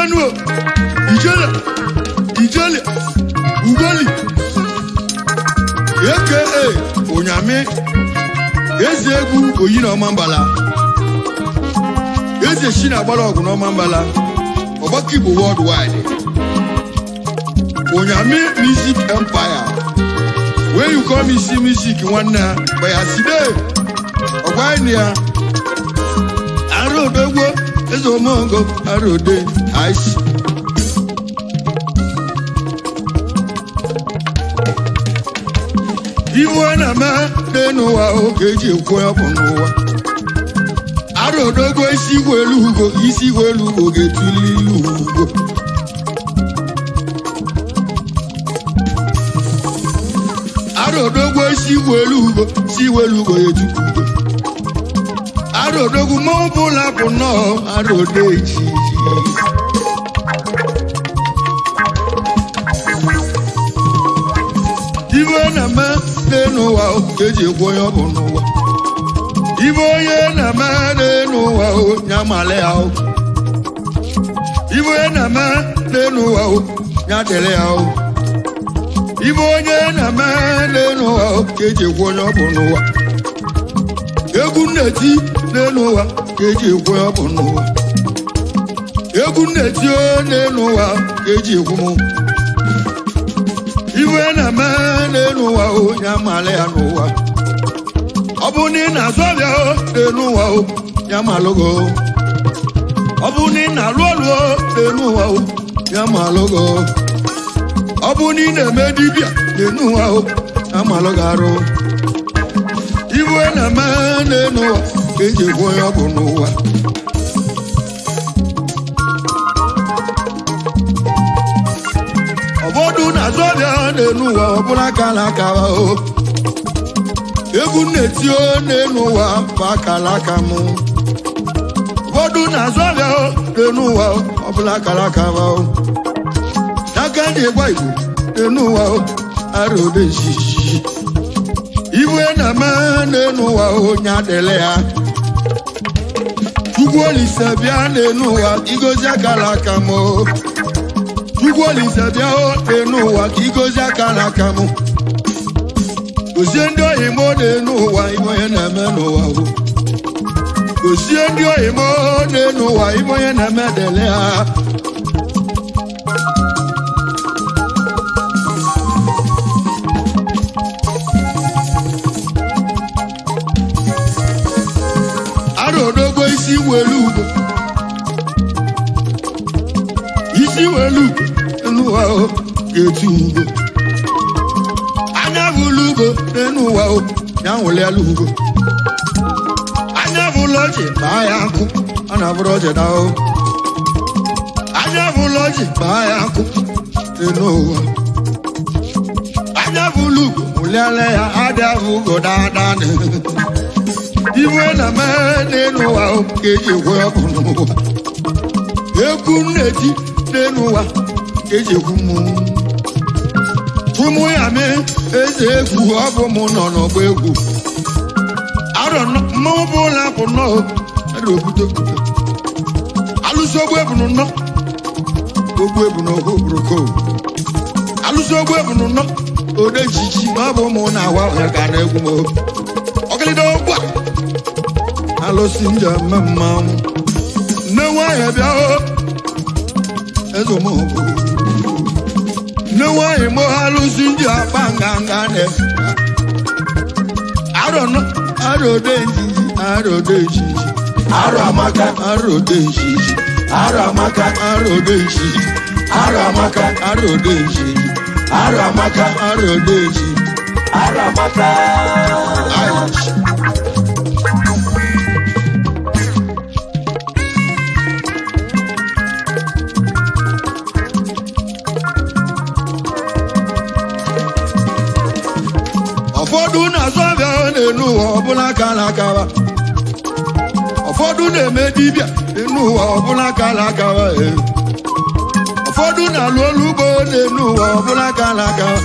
Ijenuo, Ijele, Ugoli, aka Onyame, Ezegwu Oyi no Mambala, Eze Shina Balogu no Mambala, Obakibu worldwide, Uyami Music Empire. When you come and see music one night, by a city, or why near I rode the world as a mongo, I rode the ice. You want a man, they know how you go up on over. I rode the go see where you go, easy where you go, get to you. Arodogo si welugo ejukugo. Arodogo mo bula bono arodeji. Ibo na ma denu wa keje koyo bono wa. Ibo ye na ma denu wa nyamale ao. Ibo ye na ma denu wa nyatele ao. Ibo onye na mene no keje kwono bono wa. Egu neti nenu wa keje kwono bono wa. Egu neti o nenu wa keje kwomo. Ibo na mene no wa o nyamale anu wa. Obuni na sobia o nenu wa o nyamalogo. Obuni na lolo nenu wa o nyamalogo. Obuni na medibia nenu wa o amalogaro. Iwe na mane no keje koyo bunu wa. Obodu na zobia nenu wa obula kala kawa o. Egu neti o nenu wa pakala kamu. Obodu na zobia nenu wa obula kala kawa o. Nakande kwa ibu nenu wa arode shishi. Iwe na nenu wa nyadele ya. Chugwoli sabia nenu wa igozi akala kamo. Chugwoli sabia nenu wa igozi akala kamo. Kusiendo imo nenu wa imo na menu wa. Kusiendo imo nenu wa imo na medele ya. Arodogo isi welugo. Isi welugo enuwa o getugo. Anya vulugo enuwa o nyanwole alugo. Anya vuloje bayanku ana vuloje da o. Anya vuloje bayanku enuwa. Anya vulugo mulele ya ada vugo da ne. Iwe na mene no wa keje kwa bunu wa. Eku neti nenu wa keje kumu. Tumu ya me Ezegwu abo mu no no gbegu. Aro no mo bola bono aro buto. Aluso gbegu no. Gbegu no go broko. Aluso gbegu no. Ode chichi abo mu na wa ga na egwu mo. Okele do gwa. Alo sinja mama no wa ya bia o ezo mo no wa e mo alo sinja banganga ne aro no aro denji aro amaka aro denji aro amaka aro denji aro amaka aro denji aro amaka aro denji aro amaka Ofodu na zobia nenu obula kala kawa. Ofodu na medibia nenu obula kala kawa. Ofodu na lolugo nenu obula kala kawa.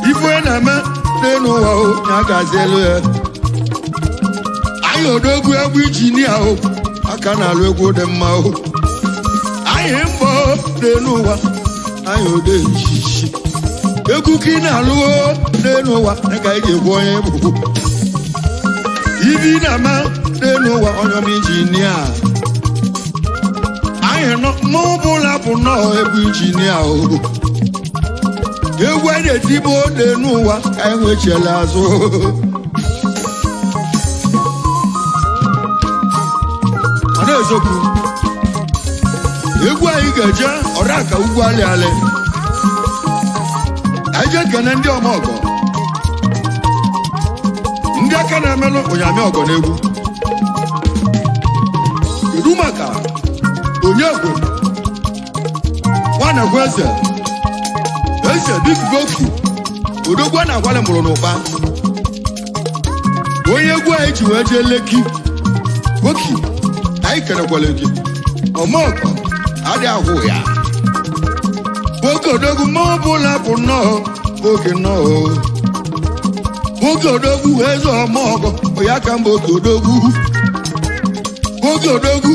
Ifwe na me nenu o nyagazelu. Ayo dogu egwu injinia o aka na lu egwu de mma o. anyị mbọ n'elu ụwa anyị ode nchichi egwu ka ị na-alụo n'elu ụwa ka anyị ga-egwu onye bụ ibi na-ama n'elu ụwa onye ọma injinia anyị nọ n'ụbụla bụ nnọọ egwu injinia o egwu anyị na-etibo n'elu ụwa ka anyị nwechiela azụ ọ na-ezokwu egwu anyị ga-eje ọrụ aka ugwu alị alị anyị je kene ndị ọma ọgọ ndị aka na-emelụ Uyami ọgọ n'egwu kedu maka onye egwu nwanekwu eze big boki odogwu a na-agwalị mụrụ n'ụkpa onye egwu anyị ji wee jee Leki boki anyị kenekwala gị ọmọgọ adị ahụ ya nwoke odogwu ma ọ bụla bụ nnọọ oge nnọọ nwoke odogwu eze ọmọgọ onye aka mba oke odogwu nwoke odogwu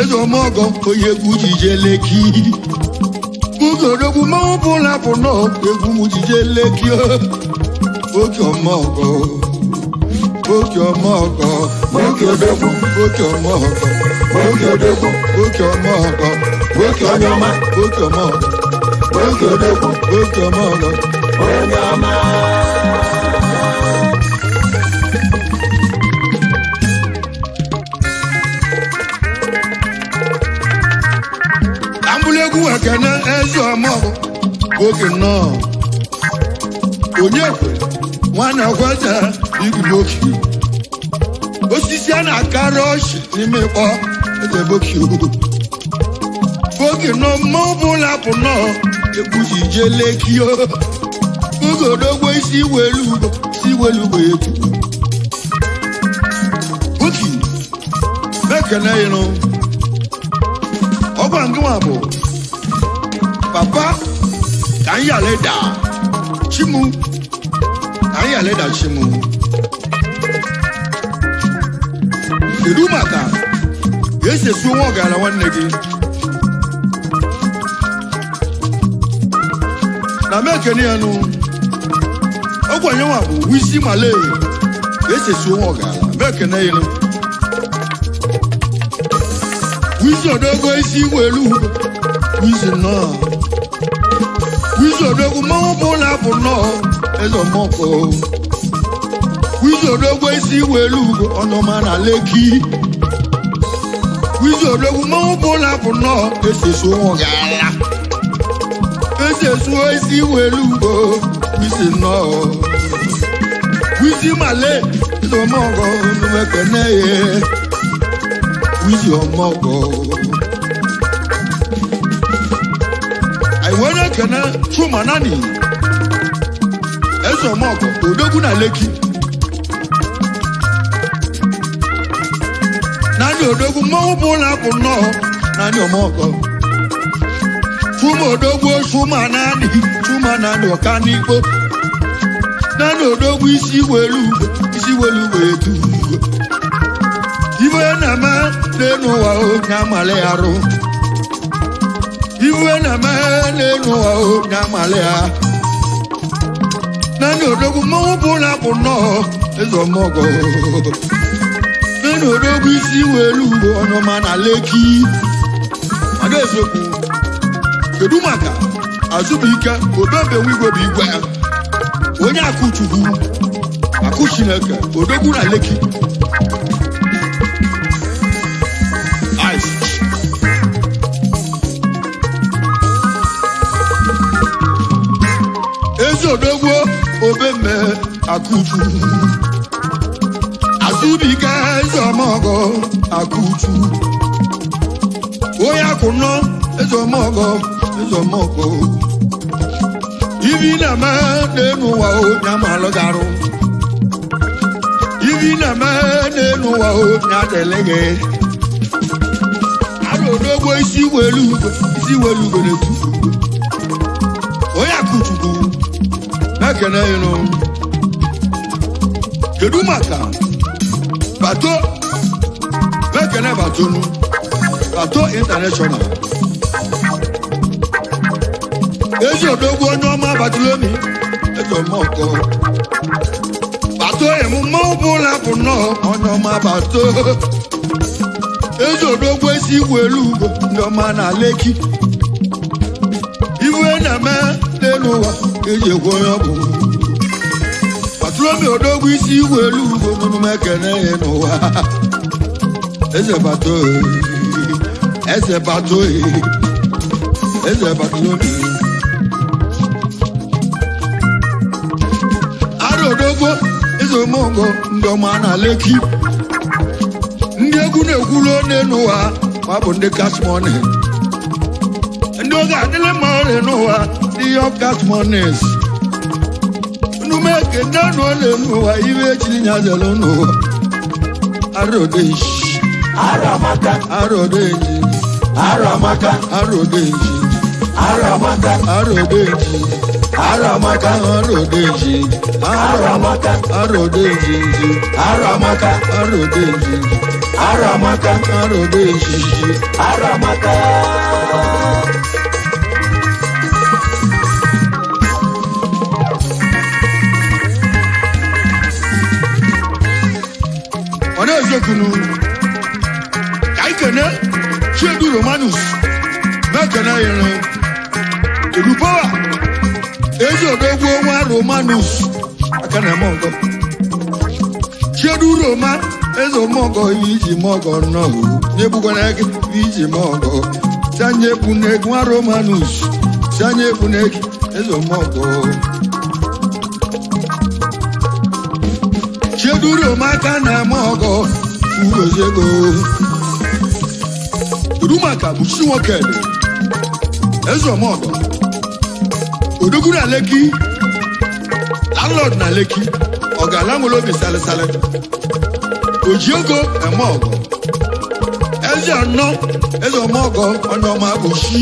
eze ọmọgọ onye egwu ji jee Leki nwoke odogwu ma ọ bụla bụ nnọọ egwu m ji jee Leki oke ọmọgọ oke ọmọgọ nwoke odogwu oke ọmọgọ nwoke odogwu oke ọmọgọ nwoke onye ọma oke ọmọgọ nwoke odogwu oke ọmọgọ onye ọma ambụlegwu ekene eze ọmọgọ oge nnọọ onye nwana kweze igwu oki osisi a na-akara ọchị n'ime ịkpọ eze boki oge nọ mma ọbụla bụ nnọọ egwu ji jee Leki oge odogwo isi welu ugbo etu boki mekene ịnụ ọgwa ngịnwa bụ papa ka anyị aleda chimu ka anyị aleda chimu kedu maka ga-esesi nwa ọgara nwanne gị na mekene ya nụ ọgwanye nwa bụ wisi male ga-esesi nwa ọgara mekene ya nụ wisi odogwo isi welu wisi nnọọ wisi odogwu mmanwụ bụla bụ nnọọ eze ọmọkọ wisi odogwo isi welu ọnọma na Leki wisi odogwu mmanwụ bụla bụ nnọọ esesu ọgara esesu isi welu wisi nnọọ wisi male eze ọmọkọ n'mekene ye wisi ọmọkọ anyị nwere ekene Chuma nani eze ọmọkọ odogwu na Leki nani odogwu mmanwụ bụla bụ nnọọ nani ọmọkọ Chuma odogwu Chuma nani ọka n'ikpo nani odogwu isi welu etu iwe na-eme n'elu ụwa onye amali arụ iwe na-eme n'elu ụwa onye amali ha nani odogwu mmanwụ bụla bụ nnọọ eze ọmọgọ nani odogwu isi welu ọnọma na Leki ọ na-ezokwu kedu maka Azụbụike obebenwe igwe bụ igwe onye akụchukwu akụ Chineke odogwu na Leki eze odogwu obemme akụchu Azụbụike eze ọmọgọ akụchu onye akụnọ eze ọmọgọ ibi na-eme n'elu ụwa onye amalụ garụ ibi na-eme n'elu ụwa onye adịlịghị arụ odogwu isi welu na-etu onye akụchukwu mekene ịnụ kedu maka bato mekene batonu bato international ezi odogwu onye ọma Batolomi ezomọkọ bato emume ọbụla bụ nnọọ onye ọma bato ezi odogwu esi igwe elu ugbo ndị ọma na Leki iwe na-eme n'elu ụwa eji ekwe onye ọ bụ Batolomi odogwu isi igwe elu ugbo n'omume ekene ya n'ụwa eze bato eze bato eze Batolomi odogwo ezomongo ndị ọma na Leki ndị egwu na-ekwulu n'elu ụwa ma bụ ndị cash money ndị oge adịla mma n'elu ụwa ndị young cash monies nnume ekene nọ n'elu ụwa iwe echiri nyazelu n'ụwa arodeji aramaka arodeji aramaka arodeji aramaka arodeji aramaka arodeji aramaka arodeji aramaka arodeji aramaka arodeji aramaka Onye Ezekwu kaikene Chiedu Romanus mekene yere Edupowa ezi odogwu nwa Romanus aka na mongo Chiedu Roma ezo mongo iji mongo no nyebugo na ege iji mongo sanye bunek nwa Romanus sanye bunek ezo mongo Chiedu Roma aka na mongo urozego Rumaka bushi wokede ezo mongo odogwu na Leki landlord na Leki ọgalanwolobi sale ojiogo emogo eze anọ eze omogo onye ọma bụ shi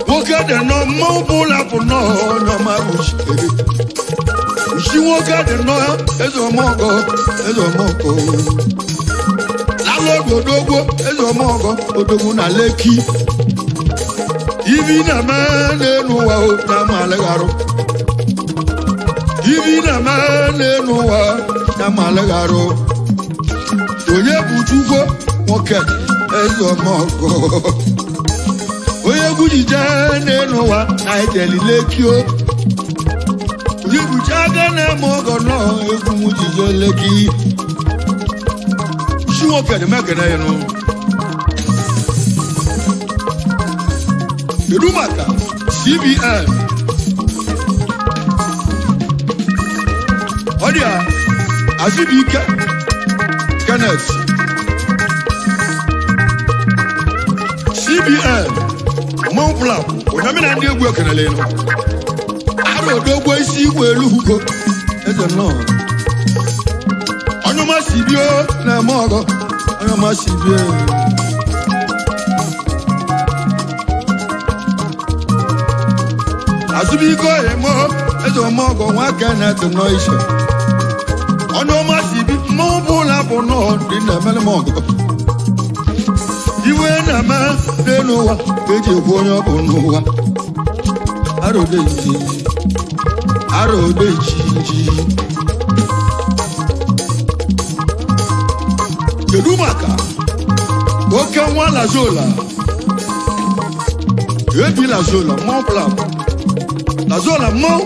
nwoke dị nọ mmanwụ bụla bụ nọ onye ọma bụ shi nwoke dị nọ eze omogo landlord odogwu eze omogo odogwu na Leki ibi na-eme n'elu ụwa na malagharụ ibi na-eme n'elu ụwa na malagharụ onye bụ Chukwu nwoke ezomọgọ onye egwu jije n'elu ụwa na ejeli Leki onye buchi aga na-eme ọgọ nọ egwu m jije Leki shi nwoke dị mekene ya nụ kedu maka CBN ọ dị a Azubike Kenneth CBN mọpụla Uyami na ndị egwu ekenele nụ arụ odogwu isi igwe elu ugo eze nọ onye ọma CBN na-eme ọgọ onye ọma CBN Azubike emo eze omogo nwa Kenneth nọ ishe onye ọma CBN mmụọ bụla bụ nọ dị na-emele m ọgọ iwe na-eme n'elu ụwa eji ekwu onye ọ bụ n'ụwa arodeji kedu maka oke nwa Lazola ebi Lazola mmụọ bụla Lazola mmụọ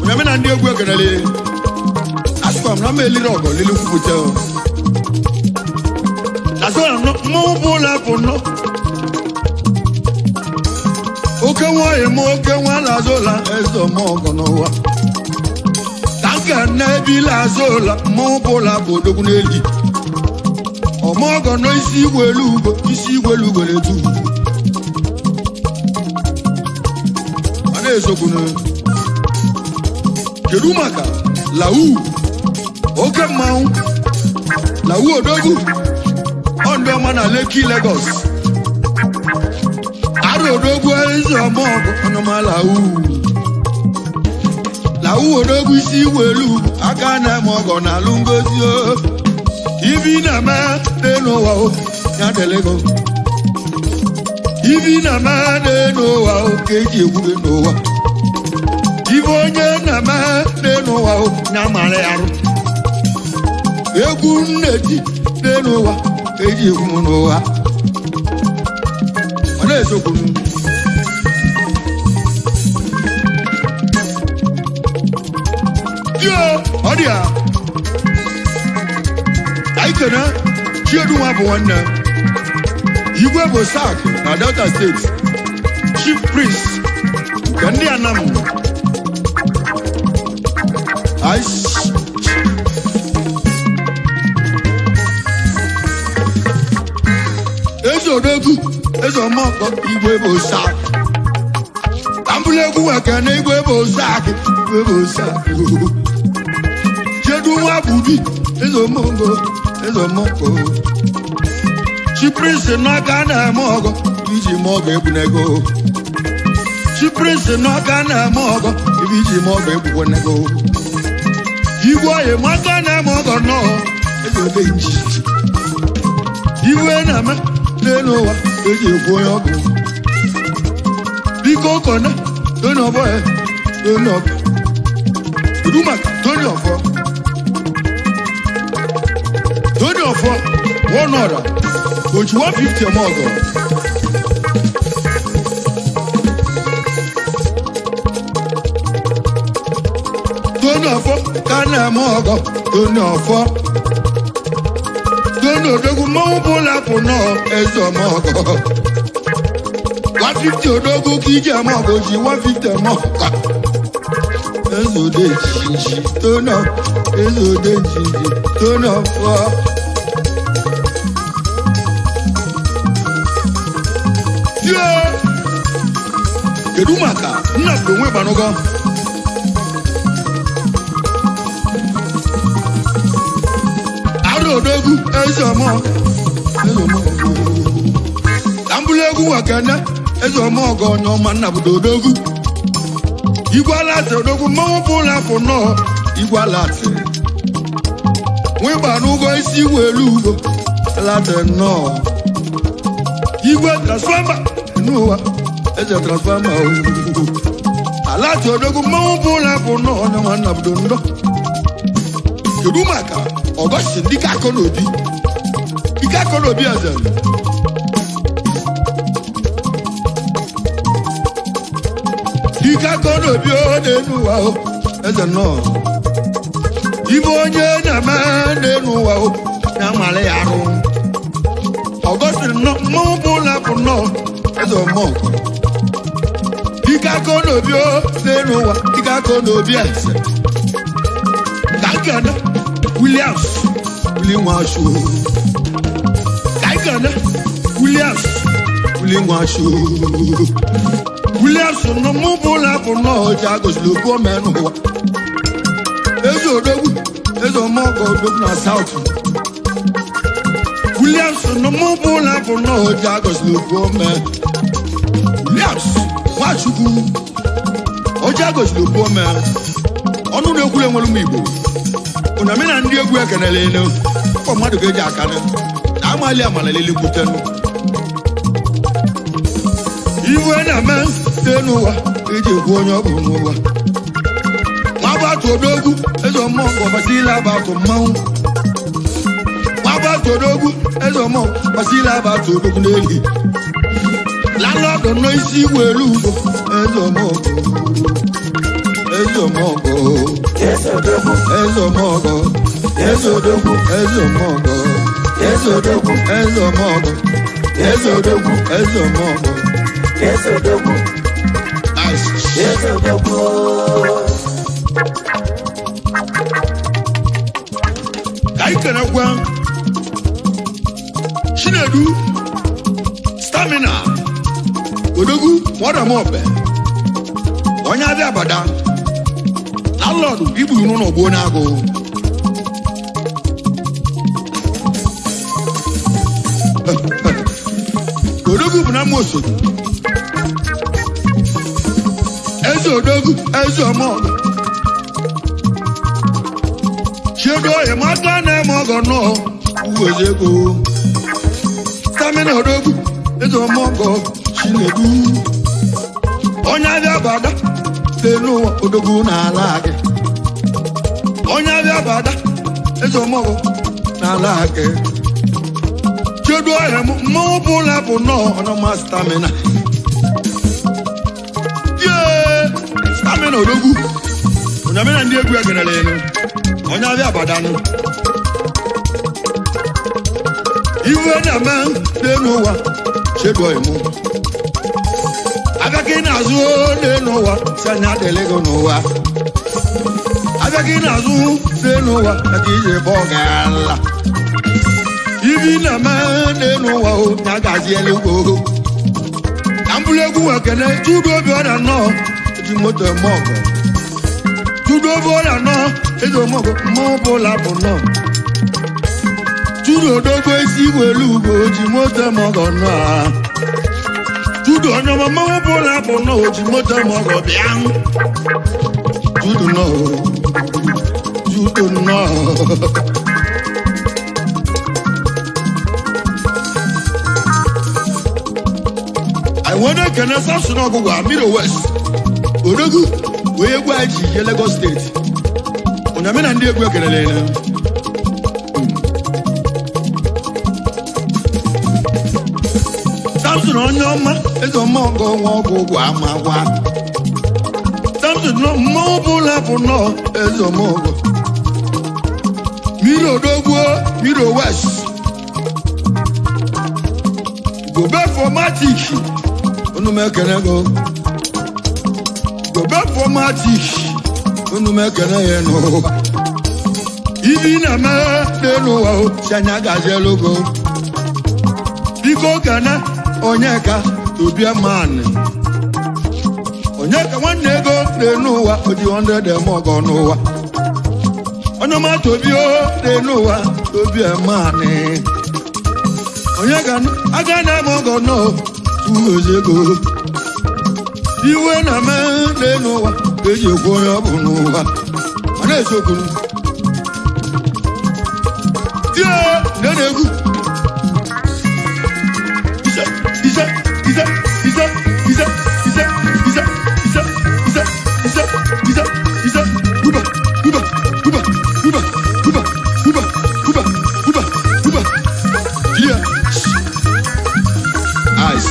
Uyami na ndị egwu ekenele asịkwa m na mma eliri ọgọ lili kwupụta Lazola mmụọ bụla bụ nọ oke nwa eme oke nwa Lazola ezomọgọ n'ụwa ka nke na-ebi Lazola mmụọ bụla bụ odogwu n'eli ọmọgọ nọ isi igwe elu ugo na-etu a na-ezokwu kedu maka Lau oke mmanwụ Lau odogwu ndị ọma na Leki Lagos arụ odogwu eze ọmọgụ ọnụma Lau odogwu isi igwe elu aka na-eme ọgọ na alụ ngozi ibi na-eme n'elu ụwa ya delego ibi na mane n'ụwa oke eji egwure n'ụwa ibe onye na mane n'ụwa na mara arụ egwu nneti n'ụwa eji egwu n'ụwa ọ na-esokwu ọ dị ya anyị kene Chiedu nwa bụ nwanne igwe bụ sak na Delta steeti chief priest nke ndị Anam eze odogwu eze ọmọkọ igwe bụ sak ambụla egwu nweke na igwe bụ sak igwe bụ sak Chiedu nwa bụ di eze ọmọkọ Chiprince n'aka na-eme ọgọ iji ma ọgọ egbunego Chiprince n'aka na-eme ọgọ iji ma ọgọ egbunego igwe oyi maka na-eme ọgọ nọọ eze nji iwe na-eme n'elu ụwa eji ekwu onye ọgụ biko kọna toni ọbọ ya toni ọbọ kedu maka toni ọfọ one order ojú 150 ọmọ ọgọ toni ọfọ ka na-eme ọgọ toni ọfọ toni odogwu mmanwụ bụla pụ nọọ eze ọmọ ọgọ 150 odogwu ka iji eme ọgọ ji 150 ọmọ ọgọ eze ode jinji toni eze ode jinji toni ọfọ kedu maka nna bụ onwe gbanụgọ arụ odogwu eze ọmọ ka mbụlụ egwu nwakene eze ọmọ ọgọ onye ọma nna bụ odogwu igwe alatị odogwu mmanwụ bụ ụlọ afọ nnọọ igwe alatị nwe gbanụgọ isi welu ugo alatị nnọọ igwe transfọma n'ụwa eze transfọma alati odogwu mmanwụ bụ ụlọ bụ nnọọ onye nwanna bụ ndọ kedu maka ọgọsti ndị ka akọ n'obi ike akọ n'obi eze ike akọ n'obi n'elu ụwa eze nnọọ ibe onye na-eme n'elu ụwa na-amala ya arụ ọgọsti mmanwụ bụ ụlọ bụ nnọọ eze ọmọgọ ike akọ n'obi n'elu ụwa ike akọ n'obi eze ka nkene Williams Nwashu ka nkene Williams Nwashu Williams nọ mụ bụ ụlọ bụ nnọọ ji agọziri okwu ome n'ụwa eze odogwu eze ọmọgọ odogwu na South Williams nọ mụ bụ ụlọ bụ nnọọ ji agọziri okwu ome Williams Nwachukwu oji agọziri okwu ome ọnụ na-ekwuru enwere ụmụ Igbo ụna mi na ndị egwu ekenele elu ụkọ mmadụ ga-eji aka na amali amalelele kwutenu iwe na-eme site n'ụwa eji ekwu onye ọ bụ n'ụwa nwabatụ odogwu eze ọmọgọ gbasila abatụ mmanwụ nwabatụ odogwu eze ọmọgọ gbasila abatụ odogwu n'eli landlord nọ isi igwe elu ugbo eze ọmọgọ eze ọmọgọ eze odogwu eze ọmọgọ eze odogwu eze ọmọgọ eze odogwu eze ọmọgọ eze odogwu eze ọmọgọ eze odogwu eze odogwu ka anyị kenekwa Chinedu Stamina odogwu nwadamobe onye abịa abada landlord ibu n'ụlọ gbuo n'agụ odogwu bụ na mmoso eze odogwu eze ọmọgọ Chiedu oyi maka na-eme ọgọ nnọọ ugwu Ezegwu Stamina odogwu eze ọmọgọ Chinedu onye abịa bada n'elu odogwu n'ala gị onye abịa bada eze ọmọgwụ n'ala gị chedu ọhịa mmanwụ bụla bụ nọọ ọnọma stamina yee stamina odogwu onyamina ndị egwu egenere elu onye abịa bada nụ iwe na-eme n'elu ụwa chedu ọhịa mụ abịa na-azụ n'elu ụwa si anya adịghị gị n'ụwa abịa na-azụ n'elu ụwa maka iji bụ ọgala ibi na-eme n'elu ụwa o ya gaziela ugbo ka mbụrụ egwu nwekene tudu obi ọrịa nnọọ eji moto eme ọgọ tudu obi ọrịa nnọọ eji omọgọ mmụọ bụla bụ nnọọ tudu odogbo isi welu ugbo ji moto eme ọgọ nnọọ tudu onye mmanwụ bụla bụ nnọọ oji moto eme ọgọ bịa tudu nnọọ tudu nnọọ wọ́n kẹ́nẹ́ sáfù náà gbogbo àmìrò west odogwu wee egwu aji ye Lagos steeti onyamina ndị egwu ekelele na Samson onye ọma eze ọma ọgọ nwa ọgwụ ụgwọ ama gwa Samson mmanwụ bụla bụ nnọọ eze ọma ọgọ mmiri odogwu mmiri west gobe formatic onumekene go back formatic onumekene ye no ibi na me de no wa o chanya gaje logo biko kana onyeka obi man onyeka nwanne ego de no wa odi 100 dem ogo no wa onoma tobi o de no wa obi man onyeka aga na mo go no Ezegwu iwe na me n'elu ụwa eji ekwu onye ọ bụ n'ụwa ọ na-esokwu tie na-egwu ise ise ise ise ise ise ise ise ise ise ise ise guba guba guba guba guba guba guba guba guba tie ice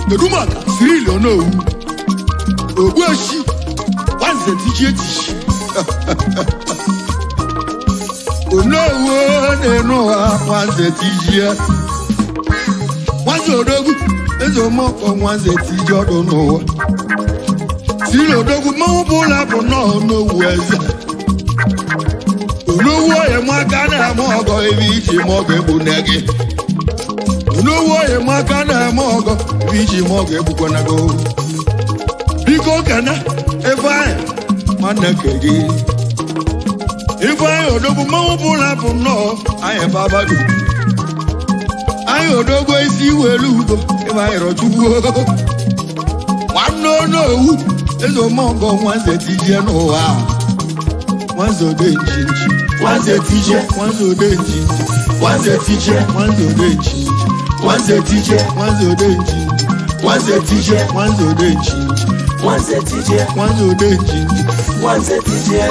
Keduma Cyril Onowu Ogbueshi Wanze Tijeji Onowu n'enuwa Wanze Tijie Wanze Odogwu eze omoko Wanze Tijie ọdụ n'ụwa Cyril Odogwu mmanwụ bụla bụ nnọọ Onowu eze Onowu oye mụ aka na-eme ọgọ ebe iji ma ọgọ egbu nne gị Onowu oye mụ aka na-eme ọgọ iji ma ọgọ egbukwana go biko kana ebe anyị nwanne nke gị ebe anyị odogwu mmanwụ bụla bụ nnọọ anyị babadu anyị odogwu isi welu ugo ebe anyị rọchugbuo nwanne Onowu eze omọgọ Nwanze Tijie n'ụwa Nwanze ode njinji Nwanze Tijie Nwanze ode njinji Nwanze Tijie Nwanze ode njinji Nwanze Tijie Nwanze ode njinji Nwanze Tijie Nwanze ode njinji Nwanze Tijie Nwanze ode njinji Nwanze Tijie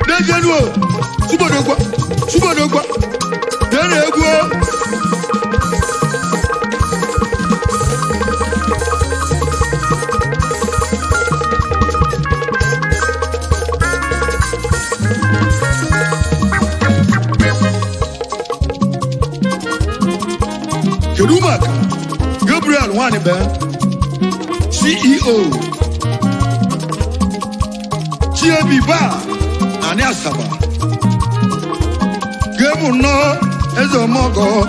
Dejenu Subodogwa Dene egwu Keduma Gabriel Nwanibe CEO Chiabi Bar Nani Asaba Gebu no Ezo Mogo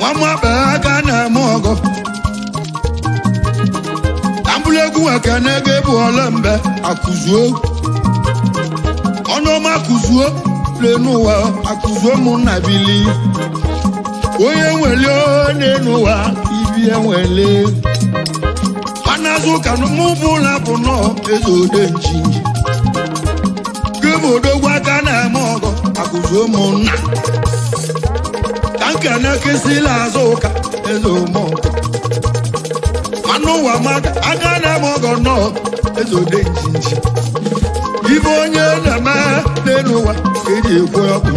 Wama Baga na Mogo Ambule Ezegwu ekene gị bụ olembe akụzuo ọnụọma akụzuo n'ụwa akụzuo ụmụnna bili onye nwere n'ụwa ibi enwele manazụ ka mụbụ ụlọ bụ nọ eze ode nji gị bụ odogwu aka na-eme ọgọ akụzuo ụmụnna ka nkene kesịla azụ ụka eze ụmụọgọ manụ ụwa maka aka na-eme ọgọ nọ eze ode njinji ibe onye na-eme n'elu ụwa ka eji ekwe ọkụ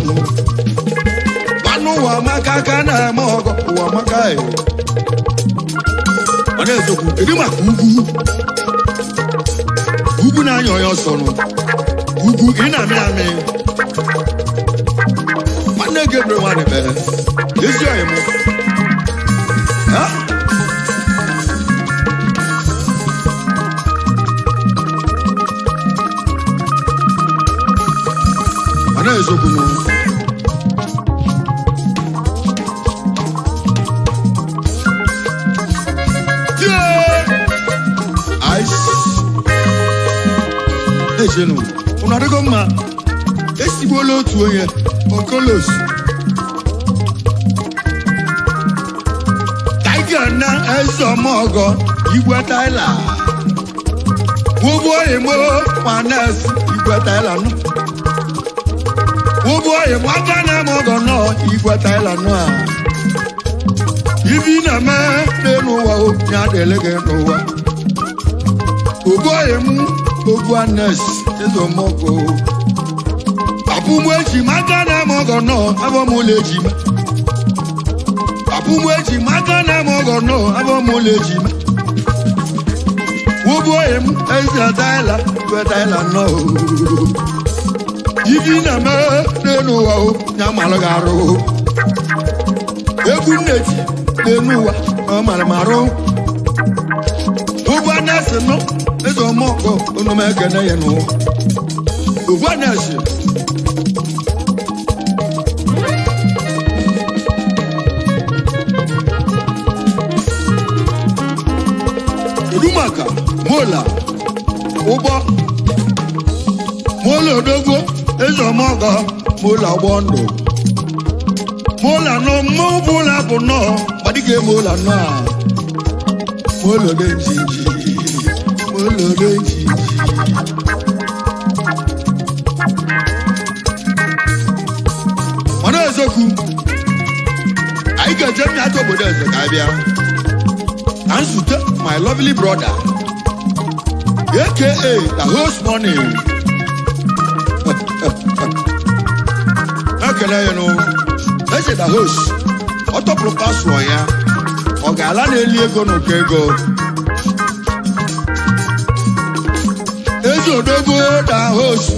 manụ ụwa maka aka na-eme ọgọ ụwa maka mana Ezegwu kedu maka ugwu na-anya onye ọsọ nụ ugwu ị na-amị amị nwanne gị ebere nwanne mere ezi ọyị mụ mana Ezegwu nụ ejenu unu adịgo mma esigbuola otu onye okolos taigana eze ọmọgọ igwe taila ụbụoyimo manes igwe taila nụ ụbụoyimo aka na-eme ọgọ nọ igwe taila nụ a ibi na-eme n'elu ụwa ya adịle gị n'ụwa ụbụoyimo ogwu anes eze ọmọgọ abụmụ eji maka na-eme ọgọ nọ abọmụlọ ejima abụmụ eji maka na-eme ọgọ nọ abọmụlọ ejima wụbụoyi m eze taila iwe taila nọ ibi na-eme n'elu ụwa ya malụ gị arụ egwu nneti n'elu ụwa ọ mara m arụ ụgwọ anes nọ eze ọmọgọ onume ekene ya n'ụwa ụgwọ anes maka mola ụgbọ mola odogwu eze ọmọgọ mola ụgbọ ndụ mola nọ mmụọ ụlọ bụ nọ gbadike mola nọ a mola ode njinji mola ode njinji mana Ezegwu anyị ga-eje mmịata obodo eze ka abịa and to my lovely brother aka the host money ekele ya nụ eche the host ọ tọpụrụ pasụọ ya ọ ga-ala na-eli ego n'ụkọ ego ezi odogwu the host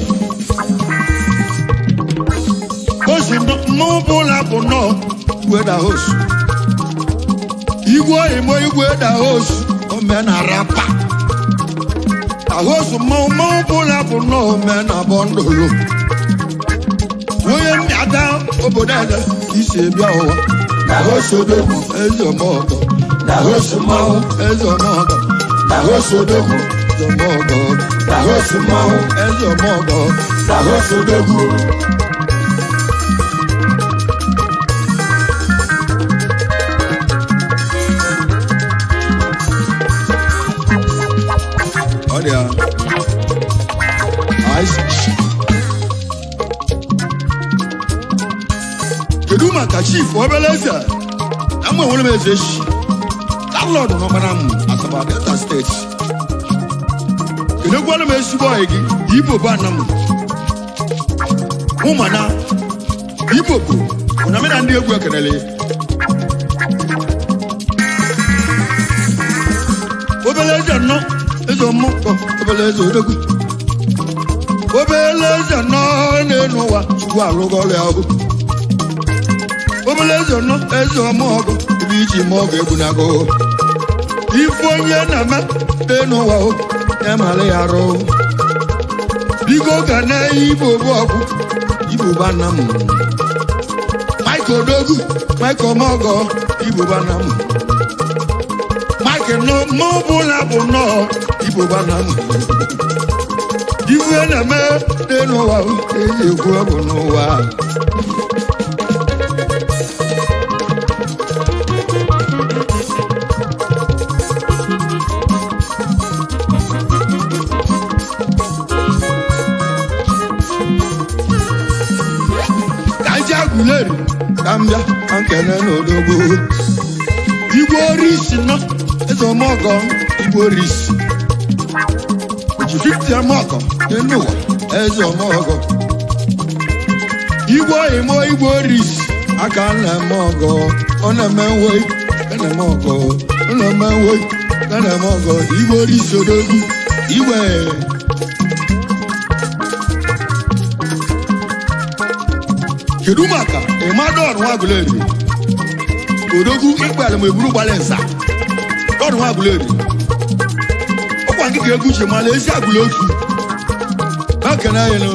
mmụọ ụlọ bụ nọ igwe the host igwe oyimo igwe the host ome na rapa the host mmụọ ụlọ bụ nọ ome na bọndụlụ onye mmịata obodo ede isi bịa ụwa the host odogwu eze ọmọgọ the host mmọnwụ eze ọmọgọ the host odogwu eze ọmọgọ the host mmọnwụ eze ọmọgọ the host odogwu kedu maka chief obele eze ama enwere m eze echi landlord nọmara m Asaba Delta steeti kedu gwara m ezigbo ọyị gị Igbo bụ ana m ụmana Igbo bụ ụnamena ndị egwu ekenele obele eze nọ eze ọmụkọ obele eze odogwu obele eze nọ n'elu ụwa chukwu alụgo ọrụ ahụ obele eze nọ eze ọmụọgụ ebe iji ma ọgụ egbunago ife onye na-eme n'elu ụwa ya mara ya arụ bigo ga na Igbo bụ ọgwụ Igbo bụ ana m Mike odogwu Mike ọmọgọ Igbo bụ ana m Mike nọ mmụọ bụ ụlọ bụ nọ Igbo banam iwe na-eme n'ụwa eji ekwu ọ bụ n'ụwa Guleri kambia ankene n'odogbo Igbo orisi nọ ezomogo Igbo orisi Oji 50 amoko n'ụwa ezomogo Igbo imo Igbo orisi aka na-emogo ọ na-emewe na-emogo ọ na-emewe na-emogo Igbo orisi odogwu Igwe kedu maka ịmadọọrụ nwa Guleri odogwu ikpere ma eburu gbalensa ọrụ nwa Guleri ọkwa nkịka egwu ji mala ezi agụla otu ekene anyị nụ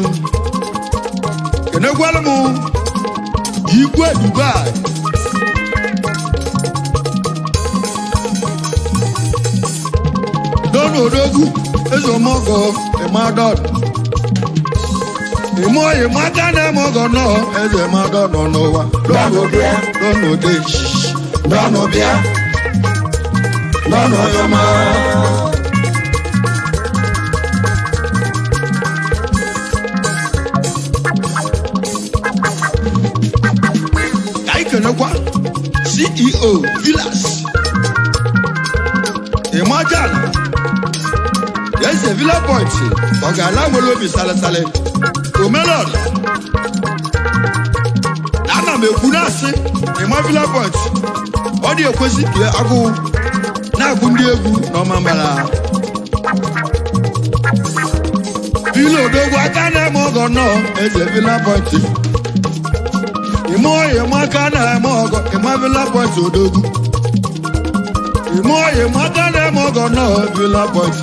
kenekwalụ m igwe Dubai dọnụ odogwu ezomogo ịmadọọrụ Imoye magana mogo no eze mado no nowa dono bia dono deji dono bia dono yoma Kaikenekwa CEO Villas Imagine Yes, a Villa Point Ogala wolo bi sale Omelon Ana me kunasi Ima Villa Point Odi ekwesi ke agu na agu ndi egwu no mambala Villa odogwu aka na mogo no Eze Villa Point Imoye maka na mogo Ima Villa Point odogwu Imoye maka na mogo no Villa Point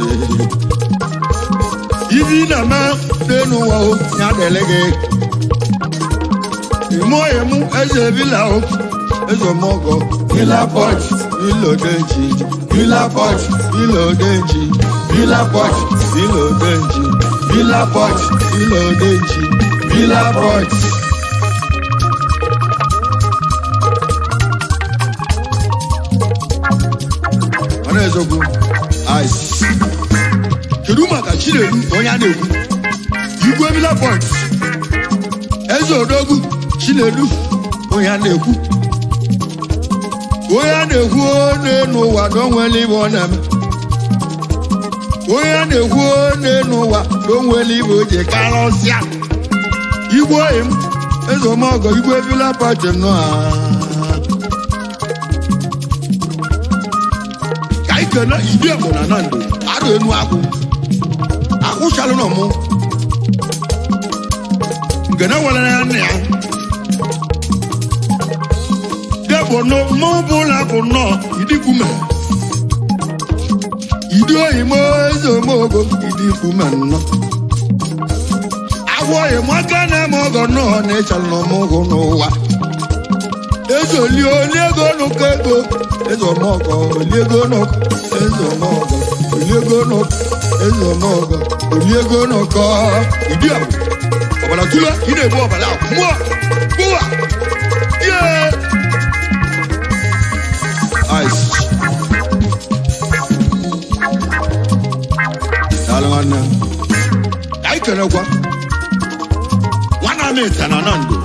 Ivi na me denu wa o nya delege Imoye mu eze villa o ezo mogo Villa Point Villa Denji Villa Point Villa Denji Villa Point Villa Denji Villa Point Villa Denji Villa Point Ana Ezegwu ice kedu maka Chinedu onye na-ekwu Igwe Villa Point Eze odogwu Chinedu onye na-ekwu n'elu ụwa n'onwele ibe ọ na-eme onye na-ekwu n'elu ụwa n'onwele ibe o ji karọsịa Igwe m ezomogo Igwe Villa Point nọ ka ikene ide bụ na Nando adụ enu akwụ akwụchalụ nọ mụ ngene nwere ya nne ya debo no mụ bụla bụ nọ idikume idi oyimo ezomogo idikume nnọ agwọ oyimo aka na-eme ọgọ nọ na-echalụ n'ọmụgwụ n'ụwa ezoli oliego n'ụkọ ego ezomogo oliego n'ụkọ ezomogo oliego n'ụkọ ezomogo oliego n'ụkọ idi abụ ọbala tụla ị na-ebu ọbala mmụọ bụwa yee ice daalụ nwanne ka anyị kenekwa nwana amịta na Nando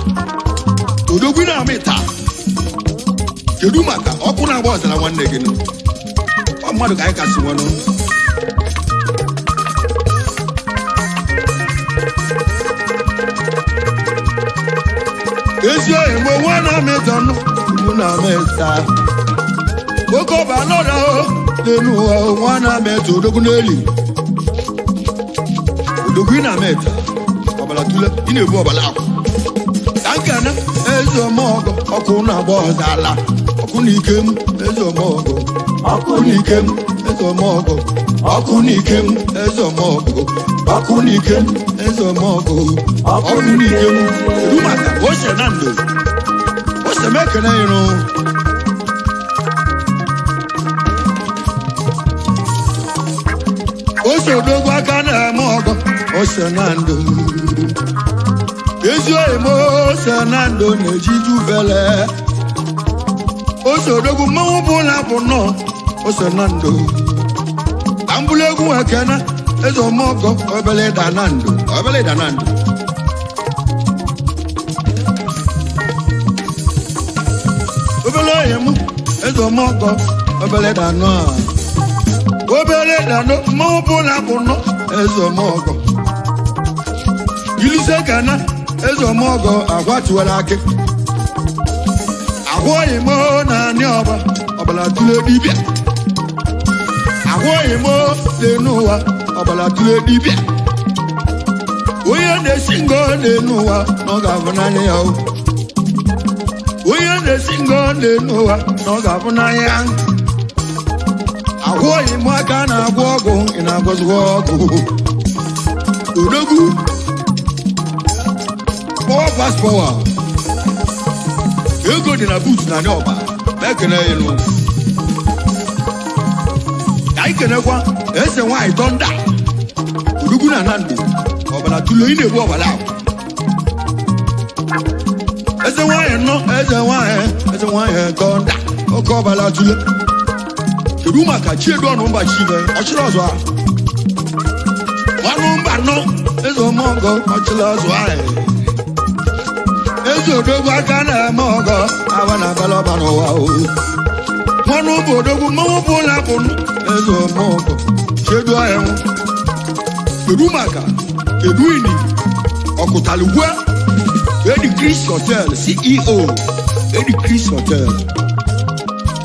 odogwu na amịta kedu maka ọkụ na-agba ọzara nwanne gị ọ mmadụ ka anyị kasị nwanụ ezi oyi mgbe nwa na-amịta nụ na-amịta oke ọba nọda n'elu ụwa nwa na-amịta odogwu n'eli odogwu ị na-amịta ọbala tụle ị na-ebu ọbala akwụ ka nkene eze ọmọgọ ọkụ na-agba ọzala ọkụ na ike m eze ọmọgọ ọkụ na ike m eze ọmọgọ ọkụ na ike m eze ọmọgọ ọkụ na ike m eze ọmọgọ ọkụ na ike m kedu maka ose na Nando ose m ekene ịrụ ose odogwu aka na-eme ọgọ ose na ndụ ezi oyimo ose na ndụ na-ejiju vele ose odogwu mmanwụ bụ ụlọ apụ nnọọ ose na ndụ ka mbụlụ egwu ekene eze ọmọgọ obele da na ndụ obele da na ndụ obele oyimo eze ọmọgọ obele da nọ obele da nọ mmanwụ bụ ụlọ apụ nnọọ eze ọmọgọ ilise kana eze ọmọgọ agwatuwara akị agwọghị m na anị ọba ọbara tụle dibịa agwọghị m n'enu ụwa ọbara tụle dibịa onye na-esi ngo n'enu ụwa na ọ ga-abụ n'anya ya onye na-esi ngo n'enu ụwa na ọ ga-abụ n'anya ya agwọghị m aka na-agwọ ọgwụ ị na-agwọzigwa ọgwụ odogwu power pass power ego dị na boot na ọba na-ekene elu ka anyị kenekwa eze nwaanyị tọnda odogwu na ndụ ọbara tụlo ị na-egbu ọbara ahụ eze nwaanyị nọ eze nwaanyị tọnda oke ọbara tụlo kedu maka chiedu ọnụ mba chibe ọchịrị ọzọ ahụ ọnụ mba nọ eze ọmọgọ ọchịrị ọzọ ahụ eze odogwu aka na-eme ọgọ aba na abalọba n'ụwa nwanụ bụ odogwu mmanwụ bụ ụlọ apụ eze ọmọgọ chedu ahịa kedu maka kedu ini ọkụtalugwe Edi Chris Hotel CEO Edi Chris Hotel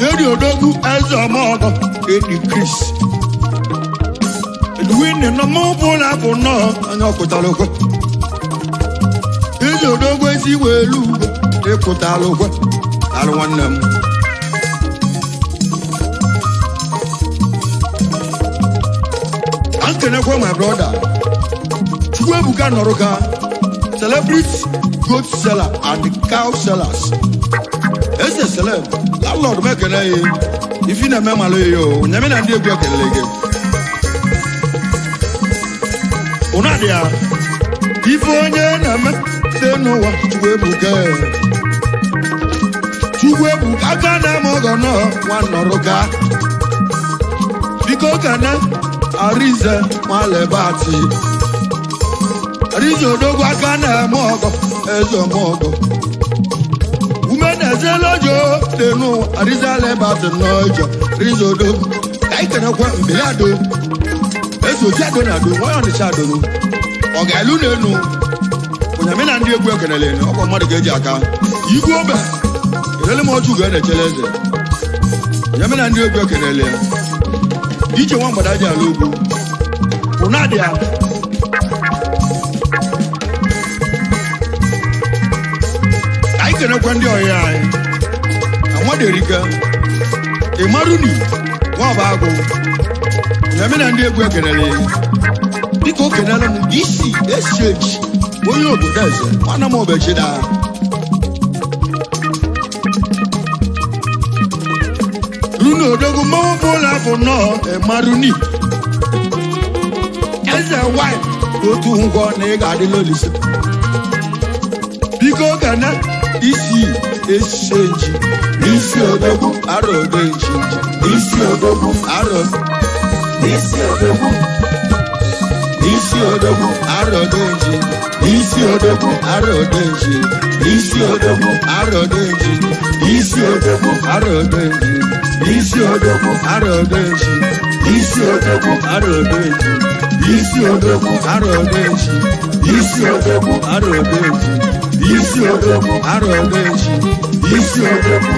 edi odogwu eze ọmọgọ Edi Chris edwin nọ mmanwụ bụ ụlọ apụ nnọọ anya ọkụtalugwe eze odogwu ezi welu ugbo ịpụtala ụgwọ alụ nwanne m ankenekwa my brother Chukwuebuka Nọrụka celebrity goat seller and cow sellers eze celeb landlord mekene ya ifi na-eme malụ ya o nyame na ndị egwu ekelele gị ụna dị ya ife onye na-eme dị n'ụwa Chukwuebuka aka na-eme ọgọ nọ nwa Nọrụka biko kana Arize Nwalebati Arize odogwu aka na-eme ọgọ eze ọmọgọ ume na-ezelojo dị n'ụwa Arize Nwalebati n'ọjọ Arize odogwu ka anyị kenekwa mbili ado eze oji ado na ado nwanyị ọnịcha adonu ọ ga-elu n'enu onyame na ndị egwu ekenele ọkwa mmadụ ga-eji aka igwe obe elele m ọjụ ga-enechele eze onyame na ndị egwu ekenele ije nwa mgbada ji ala ugwu ụna dị ya anyị kenekwa ndị ọhịa anyị amaderika ịmaruni nwaba agụ onyame na ndị egwu ekenele dịka o kenele m isi echeji onye obodo eze nwanne m obechida runu odogwu mmanwụ bụ ụlọ afọ nnọọ emaruni eze nwanyị otu ngwọ na ị ga-adịla olise biko gana isi echeji isi odogwu arọ odenji isi odogwu arọ isi odogwu isi odogwu arodenji isi odogwu arodenji isi odogwu arodenji isi odogwu arodenji isi odogwu arodenji isi odogwu arodenji isi odogwu arodenji isi odogwu arodenji isi odogwu arodenji isi odogwu